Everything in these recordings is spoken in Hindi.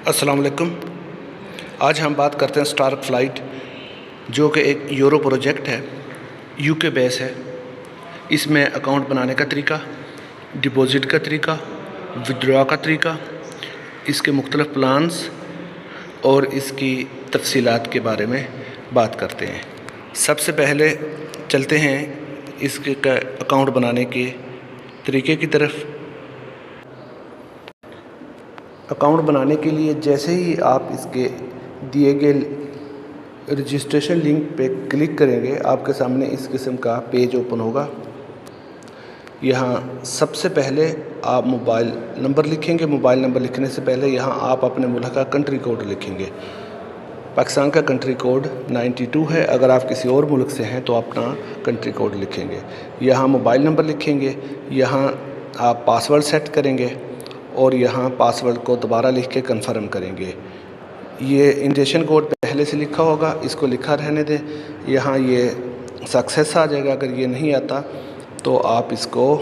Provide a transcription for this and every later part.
अस्सलाम वालेकुम। आज हम बात करते हैं स्टार फ्लाइट, जो कि एक यूरो प्रोजेक्ट है, यूके बेस है। इसमें अकाउंट बनाने का तरीका, डिपॉज़िट का तरीका, विड्रॉ का तरीका, इसके मुख्तलिफ प्लान्स और इसकी तफसीलात के बारे में बात करते हैं। सबसे पहले चलते हैं इसके अकाउंट बनाने के तरीके की तरफ। अकाउंट बनाने के लिए जैसे ही आप इसके दिए गए रजिस्ट्रेशन लिंक पे क्लिक करेंगे, आपके सामने इस किस्म का पेज ओपन होगा। यहाँ सबसे पहले आप मोबाइल नंबर लिखेंगे। मोबाइल नंबर लिखने से पहले यहाँ आप अपने मुल्क का कंट्री कोड लिखेंगे। पाकिस्तान का कंट्री कोड 92 है। अगर आप किसी और मुल्क से हैं तो अपना कंट्री कोड लिखेंगे। यहाँ मोबाइल नंबर लिखेंगे। यहाँ आप पासवर्ड सेट करेंगे और यहाँ पासवर्ड को दोबारा लिख के कन्फर्म करेंगे। ये इन्विटेशन कोड पहले से लिखा होगा, इसको लिखा रहने दें। यहाँ ये सक्सेस आ जाएगा। अगर ये नहीं आता तो आप इसको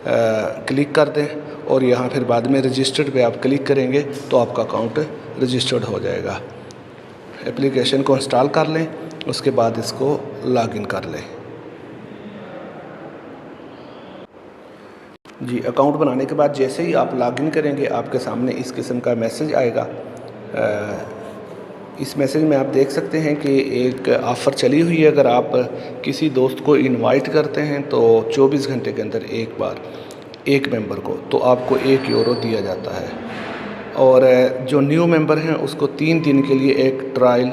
क्लिक कर दें और यहाँ फिर बाद में रजिस्टर्ड पे आप क्लिक करेंगे तो आपका अकाउंट रजिस्टर्ड हो जाएगा। एप्लीकेशन को इंस्टॉल कर लें, उसके बाद इसको लॉगिन कर लें। जी, अकाउंट बनाने के बाद जैसे ही आप लॉगिन करेंगे, आपके सामने इस किस्म का मैसेज आएगा। इस मैसेज में आप देख सकते हैं कि एक ऑफ़र चली हुई है। अगर आप किसी दोस्त को इनवाइट करते हैं तो 24 घंटे के अंदर एक बार एक मेंबर को तो आपको 1 यूरो दिया जाता है। और जो न्यू मेंबर हैं उसको 3 दिन के लिए एक ट्रायल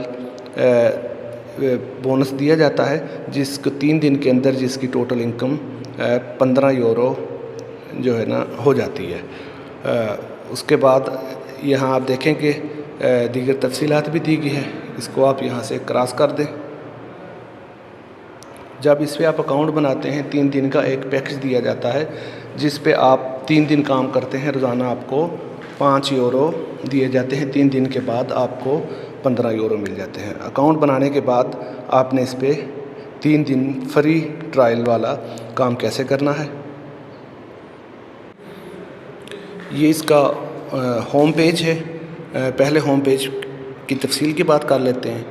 बोनस दिया जाता है, जिसको 3 दिन के अंदर जिसकी टोटल इनकम 15 यूरो जो है ना हो जाती है। उसके बाद यहाँ आप देखेंगे दीगर तफसीलात भी दी गई है। इसको आप यहाँ से क्रॉस कर दें। जब इस पर आप अकाउंट बनाते हैं, 3 दिन का एक पैकेज दिया जाता है, जिस पे आप 3 दिन काम करते हैं। रोज़ाना आपको 5 यूरो दिए जाते हैं। 3 दिन के बाद आपको 15 यूरो मिल जाते हैं। अकाउंट बनाने के बाद आपने इस पर 3 दिन फ्री ट्रायल वाला काम कैसे करना है, ये इसका होम पेज है। पहले होम पेज की तफसील की बात कर लेते हैं।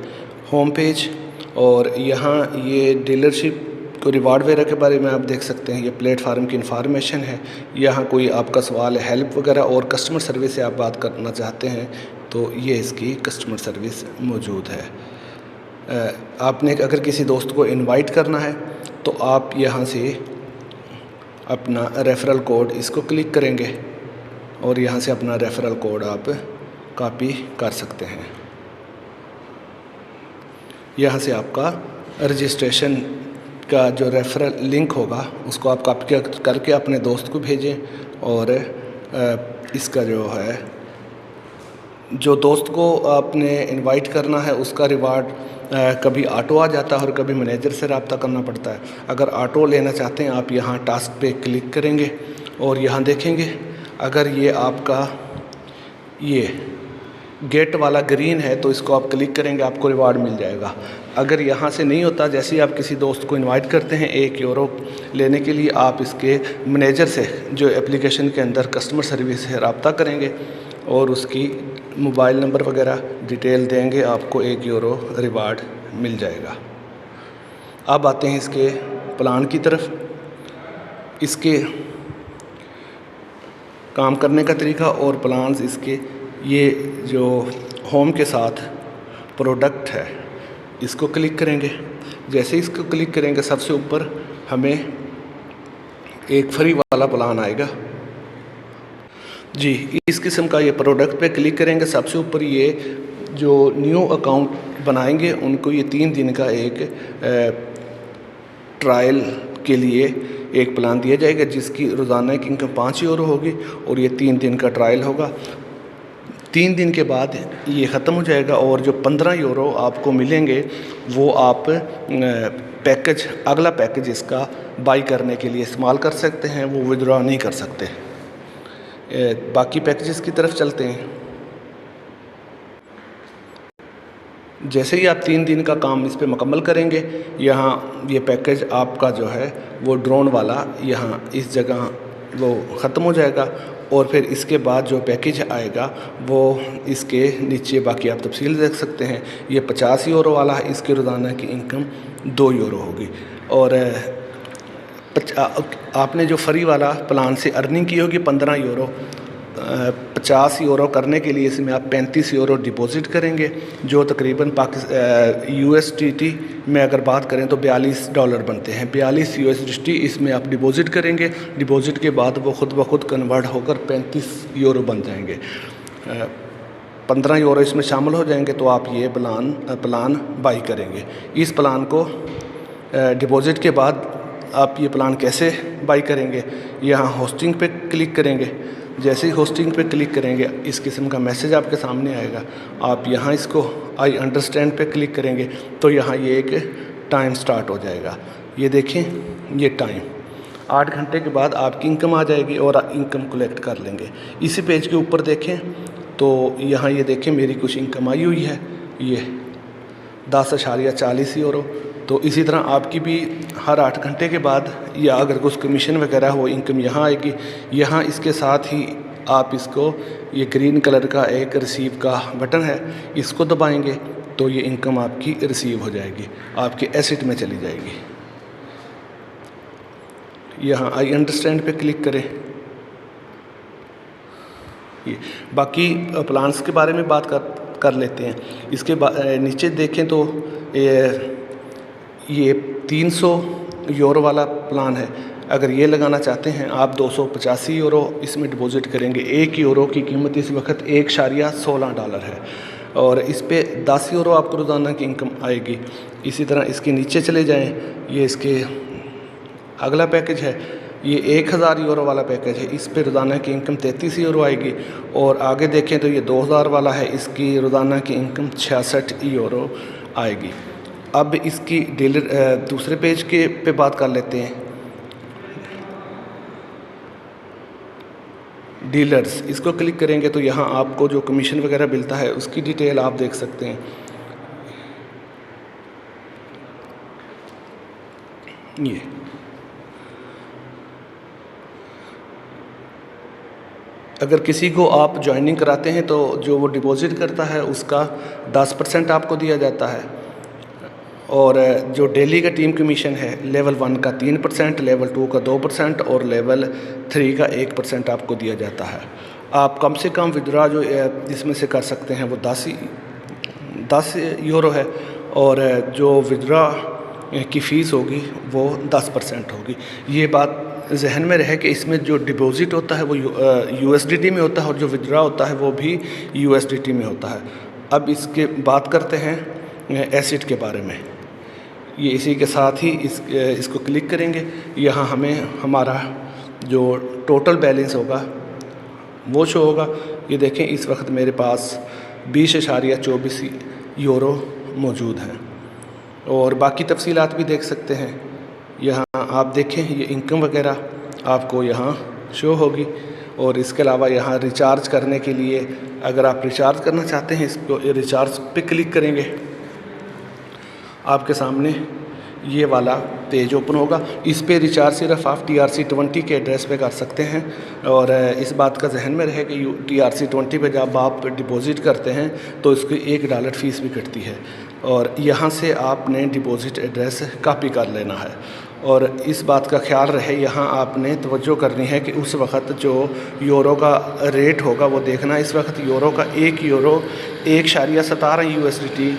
होम पेज, और यहाँ ये डीलरशिप को रिवार्ड वगैरह के बारे में आप देख सकते हैं। ये प्लेटफार्म की इंफॉर्मेशन है। यहाँ कोई आपका सवाल है, हेल्प वगैरह और कस्टमर सर्विस से आप बात करना चाहते हैं तो ये इसकी कस्टमर सर्विस मौजूद है। आपने अगर किसी दोस्त को इनवाइट करना है तो आप यहाँ से अपना रेफरल कोड इसको क्लिक करेंगे और यहाँ से अपना रेफरल कोड आप कॉपी कर सकते हैं। यहाँ से आपका रजिस्ट्रेशन का जो रेफरल लिंक होगा उसको आप कॉपी करके अपने दोस्त को भेजें। और इसका जो है, जो दोस्त को आपने इनवाइट करना है उसका रिवार्ड कभी ऑटो आ जाता है और कभी मैनेजर से रब्ता करना पड़ता है। अगर ऑटो लेना चाहते हैं आप यहाँ टास्क पे क्लिक करेंगे और यहाँ देखेंगे, अगर ये आपका ये गेट वाला ग्रीन है तो इसको आप क्लिक करेंगे, आपको रिवार्ड मिल जाएगा। अगर यहाँ से नहीं होता, जैसे ही आप किसी दोस्त को इनवाइट करते हैं 1 यूरो लेने के लिए, आप इसके मैनेजर से जो एप्लीकेशन के अंदर कस्टमर सर्विस है रब्ता करेंगे और उसकी मोबाइल नंबर वगैरह डिटेल देंगे, आपको 1 यूरो रिवार्ड मिल जाएगा। अब आते हैं इसके प्लान की तरफ। इसके काम करने का तरीका और प्लान्स इसके, ये जो होम के साथ प्रोडक्ट है इसको क्लिक करेंगे। जैसे इसको क्लिक करेंगे सबसे ऊपर हमें एक फ्री वाला प्लान आएगा। जी, इस किस्म का ये प्रोडक्ट पे क्लिक करेंगे। सबसे ऊपर ये जो न्यू अकाउंट बनाएंगे उनको ये 3 दिन का एक ट्रायल के लिए एक प्लान दिया जाएगा, जिसकी रोज़ाना की इनकम 5 यूरो होगी और ये 3 दिन का ट्रायल होगा। 3 दिन के बाद ये ख़त्म हो जाएगा और जो 15 यूरो आपको मिलेंगे वो आप पैकेज, अगला पैकेज इसका बाई करने के लिए इस्तेमाल कर सकते हैं, वो विड्रॉ नहीं कर सकते। बाकी पैकेजेस की तरफ चलते हैं। जैसे ही आप 3 दिन का काम इस पे मुकम्मल करेंगे, यहाँ ये पैकेज आपका जो है वो ड्रोन वाला यहाँ इस जगह वो ख़त्म हो जाएगा और फिर इसके बाद जो पैकेज आएगा वो इसके नीचे बाकी आप तफसील देख सकते हैं। ये 50 यूरो वाला है, इसकी रोज़ाना की इनकम 2 यूरो होगी। और आपने जो फ्री वाला प्लान से अर्निंग की होगी 15 यूरो, 50 यूरो करने के लिए इसमें आप 35 यूरो डिपॉज़िट करेंगे, जो तकरीबन USDT में अगर बात करें तो $42 बनते हैं। 42 USDT इसमें आप डिपॉज़िट करेंगे। डिपॉज़िट के बाद वो ख़ुद ब खुद कन्वर्ट होकर 35 यूरो बन जाएंगे। 15 यूरो इसमें शामिल हो जाएंगे तो आप ये प्लान बाई करेंगे। इस प्लान को डिपॉज़िट के बाद आप ये प्लान कैसे बाई करेंगे, यहाँ होस्टिंग पे क्लिक करेंगे। जैसे ही होस्टिंग पे क्लिक करेंगे इस किस्म का मैसेज आपके सामने आएगा। आप यहाँ इसको आई अंडरस्टैंड पे क्लिक करेंगे तो यहाँ ये एक टाइम स्टार्ट हो जाएगा। ये देखें, ये टाइम 8 घंटे के बाद आपकी इनकम आ जाएगी और इनकम कलेक्ट कर लेंगे। इसी पेज के ऊपर देखें तो यहाँ ये देखें मेरी कुछ इनकम आई हुई है, ये 10.40 यूरो। तो इसी तरह आपकी भी हर 8 घंटे के बाद या अगर कुछ कमीशन वगैरह हो इनकम यहाँ आएगी। यहाँ इसके साथ ही आप इसको ये ग्रीन कलर का एक रिसीव का बटन है, इसको दबाएंगे तो ये इनकम आपकी रिसीव हो जाएगी, आपके एसेट में चली जाएगी। यहाँ आई अंडरस्टैंड पे क्लिक करें। ये बाकी प्लान्स के बारे में बात कर लेते हैं। इसके नीचे देखें तो ये 300 यूरो वाला प्लान है। अगर ये लगाना चाहते हैं आप 285 यूरो इसमें डिपॉज़िट करेंगे। 1 यूरो की कीमत इस वक्त $1.16 है और इस पे 10 यूरो आपको रोज़ाना की इनकम आएगी। इसी तरह इसके नीचे चले जाएं, ये इसके अगला पैकेज है, ये 1000 यूरो वाला पैकेज है। इस पे रोज़ाना की इनकम 33 यूरो आएगी। और आगे देखें तो ये 2000 वाला है, इसकी रोज़ाना की इनकम 66 यूरो आएगी। अब इसकी दूसरे पेज पे बात कर लेते हैं। डीलर्स, इसको क्लिक करेंगे तो यहाँ आपको जो कमीशन वगैरह मिलता है उसकी डिटेल आप देख सकते हैं। ये अगर किसी को आप ज्वाइनिंग कराते हैं तो जो वो डिपॉज़िट करता है उसका 10% आपको दिया जाता है। और जो डेली का टीम कमीशन है लेवल 1 का 3%, लेवल 2 का 2% और लेवल 3 का 1% आपको दिया जाता है। आप कम से कम विड्रा जो इसमें से कर सकते हैं वो 10 यूरो है और जो विड्रा की फ़ीस होगी वो 10% होगी। ये बात जहन में रहे कि इसमें जो डिपॉज़िट होता है वो USDT में होता है और जो विड्रा होता है वो भी USDT में होता है। अब इसके बात करते हैं एसेट के बारे में। ये इसी के साथ ही इसको क्लिक करेंगे। यहाँ हमें हमारा जो टोटल बैलेंस होगा वो शो होगा। ये देखें इस वक्त मेरे पास 20.24 यूरो मौजूद हैं और बाकी तफसीलात भी देख सकते हैं। यहाँ आप देखें ये इनकम वगैरह आपको यहाँ शो होगी। और इसके अलावा यहाँ रिचार्ज करने के लिए अगर आप रिचार्ज करना चाहते हैं इसको रिचार्ज पे क्लिक करेंगे, आपके सामने ये वाला पेज ओपन होगा। इस पे रिचार्ज सिर्फ आप TRC20 के एड्रेस पे कर सकते हैं। और इस बात का जहन में रहे कि TRC20 पे जब आप डिपॉज़िट करते हैं तो इसकी $1 फ़ीस भी कटती है और यहाँ से आपने डिपॉज़िट एड्रेस कॉपी कर लेना है। और इस बात का ख्याल रहे, यहाँ आपने तवज्जो करनी है कि उस वक़्त जो यूरो का रेट होगा वो देखना। इस वक्त यूरो का 1 यूरो 1.17 USDT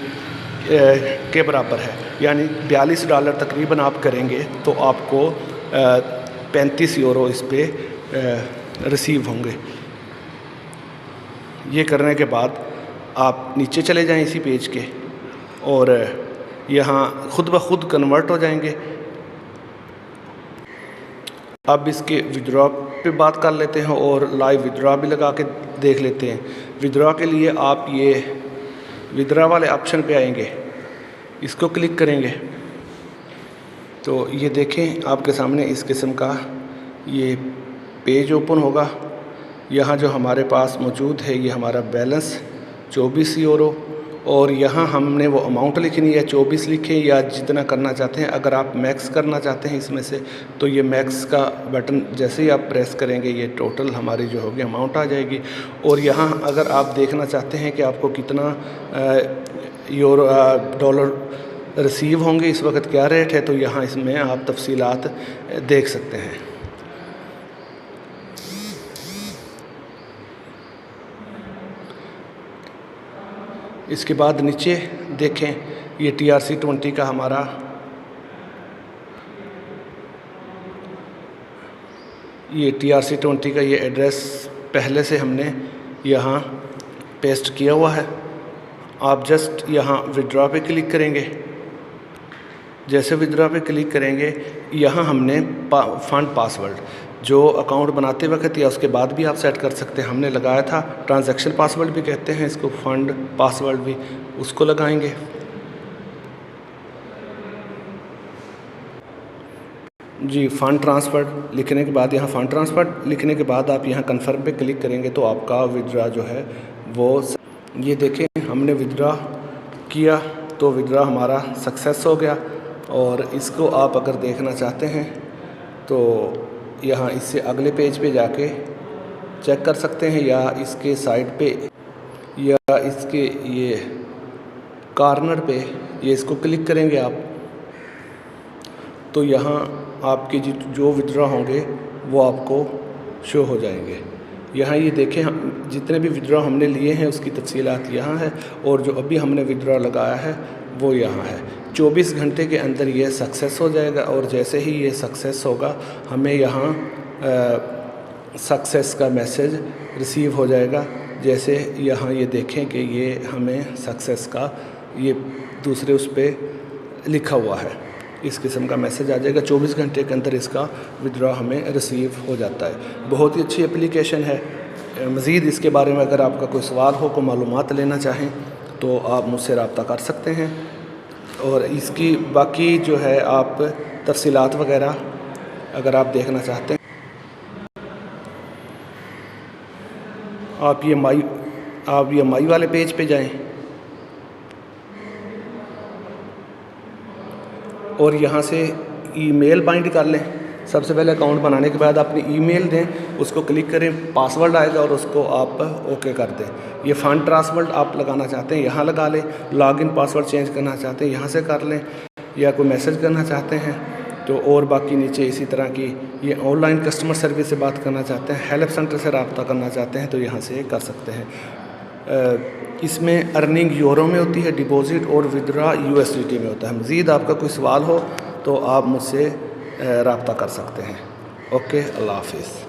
के बराबर है, यानी $42 तकरीबन आप करेंगे तो आपको 35 यूरो इस पे रिसीव होंगे। ये करने के बाद आप नीचे चले जाएं इसी पेज के और यहाँ ख़ुद ब खुद कन्वर्ट हो जाएंगे। अब इसके विड्रॉ पे बात कर लेते हैं और लाइव विड्रॉ भी लगा के देख लेते हैं। विड्रॉ के लिए आप ये विड्रॉ वाले ऑप्शन पे आएंगे, इसको क्लिक करेंगे तो ये देखें आपके सामने इस किस्म का ये पेज ओपन होगा। यहाँ जो हमारे पास मौजूद है ये हमारा बैलेंस 24 यूरो और यहाँ हमने वो अमाउंट लिखनी है, 24 लिखें या जितना करना चाहते हैं। अगर आप मैक्स करना चाहते हैं इसमें से, तो ये मैक्स का बटन जैसे ही आप प्रेस करेंगे ये टोटल हमारी जो होगी अमाउंट आ जाएगी। और यहाँ अगर आप देखना चाहते हैं कि आपको कितना यूरो डॉलर रिसीव होंगे, इस वक्त क्या रेट है, तो यहाँ इसमें आप तफसीलात देख सकते हैं। इसके बाद नीचे देखें, ये TRC20 का हमारा ये TRC20 का ये एड्रेस पहले से हमने यहाँ पेस्ट किया हुआ है। आप जस्ट यहाँ विड्रॉ पे क्लिक करेंगे। जैसे विड्रॉ पे क्लिक करेंगे, यहाँ हमने फ़ंड पासवर्ड जो अकाउंट बनाते वक्त या उसके बाद भी आप सेट कर सकते हैं। हमने लगाया था ट्रांजैक्शन पासवर्ड भी कहते हैं इसको, फ़ंड पासवर्ड भी, उसको लगाएंगे। जी, फ़ंड ट्रांसफ़र लिखने के बाद, यहाँ फ़ंड ट्रांसफ़र लिखने के बाद आप यहाँ कन्फर्म पे क्लिक करेंगे तो आपका विड्रॉ जो है वो, ये देखें हमने विड्रॉ किया तो विड्रॉ हमारा सक्सेस हो गया। और इसको आप अगर देखना चाहते हैं तो यहाँ इससे अगले पेज पे जाके चेक कर सकते हैं, या इसके साइड पे या इसके ये कॉर्नर पे ये इसको क्लिक करेंगे आप, तो यहाँ आपके जो विड्रॉ होंगे वो आपको शो हो जाएंगे। यहाँ ये देखें, हम जितने भी विड्रॉ हमने लिए हैं उसकी तफसीलात यहाँ है, और जो अभी हमने विड्रॉ लगाया है वो यहाँ है। 24 घंटे के अंदर ये सक्सेस हो जाएगा, और जैसे ही ये सक्सेस होगा हमें यहाँ सक्सेस का मैसेज रिसीव हो जाएगा। जैसे यहाँ ये देखें कि ये हमें सक्सेस का ये दूसरे उस पर लिखा हुआ है, इस किस्म का मैसेज आ जाएगा। 24 घंटे के अंदर इसका विड्रॉ हमें रिसीव हो जाता है। बहुत ही अच्छी एप्लीकेशन है। मज़ीद इसके बारे में अगर आपका कोई सवाल हो, कोई मालूमात लेना चाहें तो आप मुझसे रब्ता कर सकते हैं। और इसकी बाकी जो है आप तफसीलात वगैरह अगर आप देखना चाहते हैं, आप ये माई वाले पेज पे जाएं और यहाँ से ईमेल बाइंड कर लें। सबसे पहले अकाउंट बनाने के बाद अपनी ईमेल दें, उसको क्लिक करें, पासवर्ड आएगा और उसको आप ओके कर दें। ये फ़ंड ट्रांसफ़र आप लगाना चाहते हैं यहाँ लगा लें, लॉगिन पासवर्ड चेंज करना चाहते हैं यहाँ से कर लें, या कोई मैसेज करना चाहते हैं तो, और बाकी नीचे इसी तरह की ये ऑनलाइन कस्टमर सर्विस से बात करना चाहते हैं, हेल्प सेंटर से रब्ता करना चाहते हैं तो यहाँ से कर सकते हैं। इसमें अर्निंग यूरो में होती है डिपॉजिट, और विड्रॉ USDT में होता है। मज़ीद आपका कोई सवाल हो तो आप मुझसे रब्ता कर सकते हैं। ओके, अल्लाह हाफिज़।